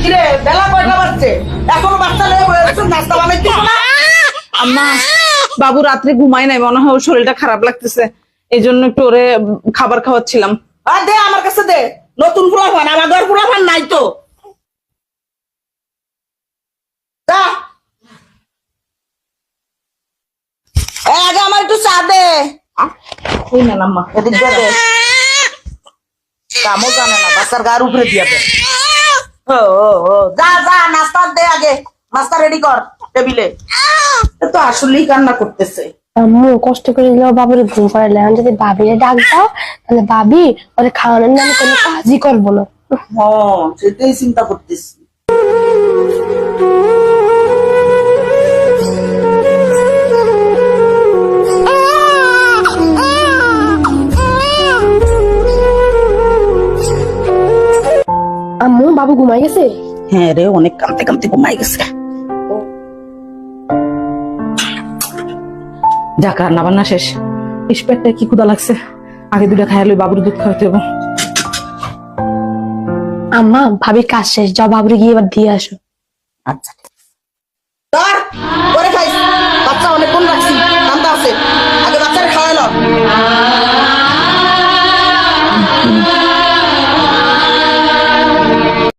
কিরে বেলা কয়টা বাজছে এখনো বাচ্চা নিয়ে বসে আছিস নাস্তা বানাইছিস না? আম্মা বাবু রাত্রে ঘুমায় নাই, মনে হয় ওর শরীরটা খারাপ লাগতেছে, এই জন্য একটু ওরে খাবার খাওয়াচ্ছিলাম। আর দে আমার কাছে দে, নতুন পোলাপান আমাদের পোলাপান নাই তো। যা আগে আমার একটু চা দে। ওই না আম্মা, এদিক দিয়ে দে। কামও জানে না, বাচ্চার গার উপরে দিয়ে দে। যা যা নাস্তা দে, আগে নাস্তা রেডি কর টেবিলে। তো আসলেই কান্না করতেছে। আম্মু কষ্ট করে দিলেও বাবুরে ঘুম পাড়ালে, আমি যদি ভাবিরে ডাক দাও তাহলে ভাবি ওরে খাওয়ানোর নামে কোনো কাজই করবো না। হ্যাঁ সেটাই চিন্তা করতেছি। আম্মু বাবু ঘুমাই গেছে? হ্যাঁ রে, অনেক কাঁদতে কাঁদতে ঘুমাই গেছে। যাক রান্না বান্না শেষ, ইস পেটটা কি ক্ষুধা লাগছে, আগে দুটা খাইলে বাবুর দুধ খাওয়াতে হবে। আম্মা ভাবি কাজ শেষ, যাও বাবুরে গিয়ে এবার দিয়ে আসো। আচ্ছা।